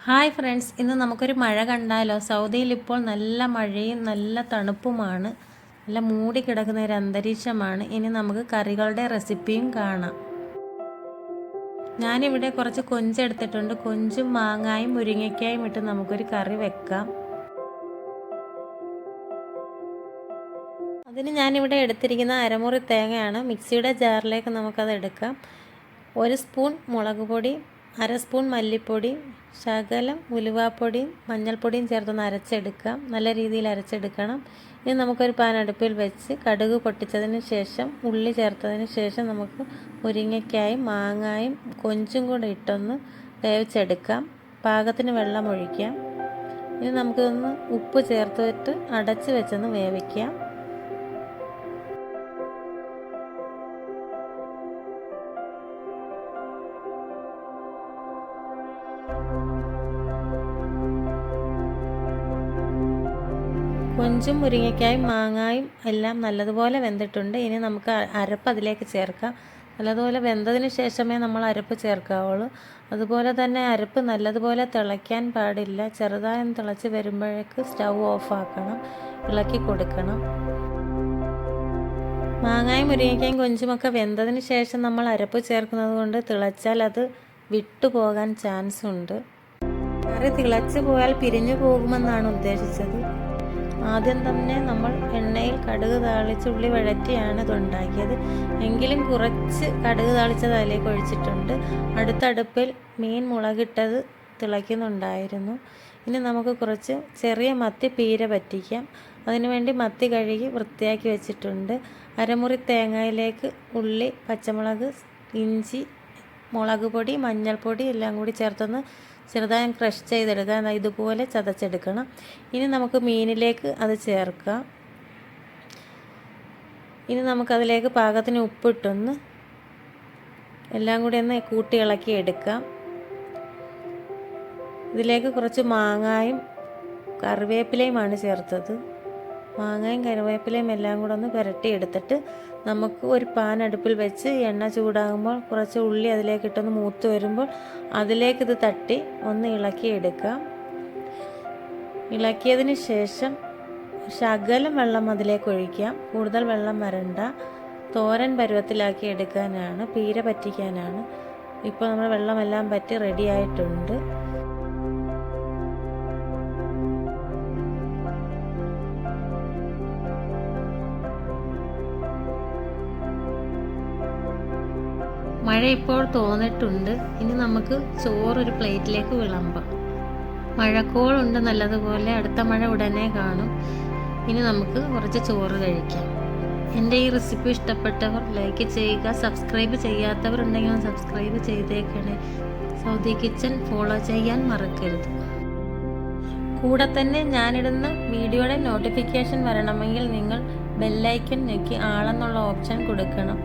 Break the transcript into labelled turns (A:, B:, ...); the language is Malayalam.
A: ഹായ് ഫ്രണ്ട്സ്, ഇന്ന് നമുക്കൊരു മഴ കണ്ടാലോ? സൗദിയിൽ ഇപ്പോൾ നല്ല മഴയും നല്ല തണുപ്പുമാണ്. നല്ല മൂടി കിടക്കുന്ന ഒരു അന്തരീക്ഷമാണ്. ഇനി നമുക്ക് കറികളുടെ റെസിപ്പിയും കാണാം. ഞാനിവിടെ കുറച്ച് കൊഞ്ചെടുത്തിട്ടുണ്ട്. കൊഞ്ചും മാങ്ങായും മുരിങ്ങയ്ക്കായും ഇട്ട് നമുക്കൊരു കറി വെക്കാം. അതിന് ഞാനിവിടെ എടുത്തിരിക്കുന്ന അരമുറി തേങ്ങയാണ്. മിക്സിയുടെ ജാറിലേക്ക് നമുക്കത് എടുക്കാം. 1 സ്പൂൺ മുളക് പൊടി, 1/2 സ്പൂൺ മല്ലിപ്പൊടി, ശകലം ഉലുവാപ്പൊടിയും മഞ്ഞൾപ്പൊടിയും ചേർത്തൊന്ന് അരച്ചെടുക്കാം. നല്ല രീതിയിൽ അരച്ചെടുക്കണം. ഇനി നമുക്കൊരു പാൻ അടുപ്പിൽ വെച്ച് കടുക് പൊട്ടിച്ചതിന് ശേഷം ഉള്ളി ചേർത്തതിന് ശേഷം നമുക്ക് മുരിങ്ങയ്ക്കായും മാങ്ങായും കൊഞ്ചും കൂടെ ഇട്ടൊന്ന് വേവിച്ചെടുക്കാം. പാകത്തിന് വെള്ളം ഒഴിക്കാം. ഇനി നമുക്കിതൊന്ന് ഉപ്പ് ചേർത്തിട്ട് അടച്ച് വെച്ചൊന്ന് വേവിക്കാം. കൊഞ്ചും മുരിങ്ങയ്ക്കായും മാങ്ങായും എല്ലാം നല്ലതുപോലെ വെന്തിട്ടുണ്ട്. ഇനി നമുക്ക് അരപ്പ് അതിലേക്ക് ചേർക്കാം. നല്ലതുപോലെ വെന്തതിന് ശേഷമേ നമ്മൾ അരപ്പ് ചേർക്കാവുള്ളൂ. അതുപോലെ തന്നെ അരപ്പ് നല്ലതുപോലെ തിളയ്ക്കാൻ പാടില്ല. ചെറുതായി തിളച്ച് വരുമ്പോഴേക്ക് സ്റ്റൗ ഓഫാക്കണം, ഇളക്കി കൊടുക്കണം. മാങ്ങായും മുരിങ്ങയ്ക്കായും കൊഞ്ചുമൊക്കെ വെന്തതിന് ശേഷം നമ്മൾ അരപ്പ് ചേർക്കുന്നത് കൊണ്ട് തിളച്ചാൽ അത് വിട്ടുപോകാൻ ചാൻസ് ഉണ്ട്. കറി തിളച്ച് പോയാൽ പിരിഞ്ഞു പോകുമെന്നാണ് ഉദ്ദേശിച്ചത്. ആദ്യം തന്നെ നമ്മൾ എണ്ണയിൽ കടുക് താളിച്ച് ഉള്ളി വഴറ്റിയാണ് ഇതുണ്ടാക്കിയത്. എങ്കിലും കുറച്ച് കടുക് താളിച്ചത് അതിലേക്ക് ഒഴിച്ചിട്ടുണ്ട്. അടുത്ത അടുപ്പിൽ മീൻ മുളകിട്ടത് തിളയ്ക്കുന്നുണ്ടായിരുന്നു. ഇനി നമുക്ക് കുറച്ച് ചെറിയ മത്തി പീര പറ്റിക്കാം. അതിനുവേണ്ടി മത്തി കഴുകി വൃത്തിയാക്കി വെച്ചിട്ടുണ്ട്. അരമുറി തേങ്ങയിലേക്ക് ഉള്ളി, പച്ചമുളക്, ഇഞ്ചി, മുളക് പൊടി, മഞ്ഞൾപ്പൊടി എല്ലാം കൂടി ചേർത്തൊന്ന് ചെറുതായി ക്രഷ് ചെയ്തെടുക്കുക. ഇതുപോലെ ചതച്ചെടുക്കണം. ഇനി നമുക്ക് മീനിലേക്ക് അത് ചേർക്കാം. ഇനി നമുക്കതിലേക്ക് പാകത്തിന് ഉപ്പിട്ടൊന്ന് എല്ലാം കൂടി ഒന്ന് കൂട്ടി ഇളക്കി എടുക്കാം. ഇതിലേക്ക് കുറച്ച് മാങ്ങായും കറിവേപ്പിലയുമാണ് ചേർത്തത്. മാങ്ങയും കറിവേപ്പിലയും എല്ലാം കൂടെ ഒന്ന് പുരട്ടി എടുത്തിട്ട് നമുക്ക് ഒരു പാൻ അടുപ്പിൽ വെച്ച് എണ്ണ ചൂടാകുമ്പോൾ കുറച്ച് ഉള്ളി അതിലേക്ക് ഇട്ടൊന്ന് മൂത്ത് വരുമ്പോൾ അതിലേക്കിത് തട്ടി ഒന്ന് ഇളക്കിയെടുക്കാം. ഇളക്കിയതിന് ശേഷം ശകലം വെള്ളം അതിലേക്ക് ഒഴിക്കാം. കൂടുതൽ വെള്ളം വരണ്ട. തോരൻ പരുവത്തിലാക്കി എടുക്കാനാണ്, പീര പറ്റിക്കാനാണ്. ഇപ്പോൾ നമ്മൾ വെള്ളമെല്ലാം പറ്റി റെഡി ആയിട്ടുണ്ട്. മഴ ഇപ്പോൾ തോന്നിട്ടുണ്ട്. ഇനി നമുക്ക് ചോറൊരു പ്ലേറ്റിലേക്ക് വിളമ്പാം. മഴക്കോളുണ്ട് നല്ലതുപോലെ. അടുത്ത മഴ ഉടനെ കാണും. ഇനി നമുക്ക് കുറച്ച് ചോറ് കഴിക്കാം. എൻ്റെ ഈ റെസിപ്പി ഇഷ്ടപ്പെട്ടവർ ലൈക്ക് ചെയ്യുക. സബ്സ്ക്രൈബ് ചെയ്യാത്തവരുണ്ടെങ്കിൽ സബ്സ്ക്രൈബ് ചെയ്തേക്കണേ. സൗദി കിച്ചൻ ഫോളോ ചെയ്യാൻ മറക്കരുത്. കൂടെ തന്നെ ഞാനിടുന്ന വീഡിയോയുടെ നോട്ടിഫിക്കേഷൻ വരണമെങ്കിൽ നിങ്ങൾ ബെല്ലൈക്കൺ ഞെക്കി ആളെന്നുള്ള ഓപ്ഷൻ കൊടുക്കണം.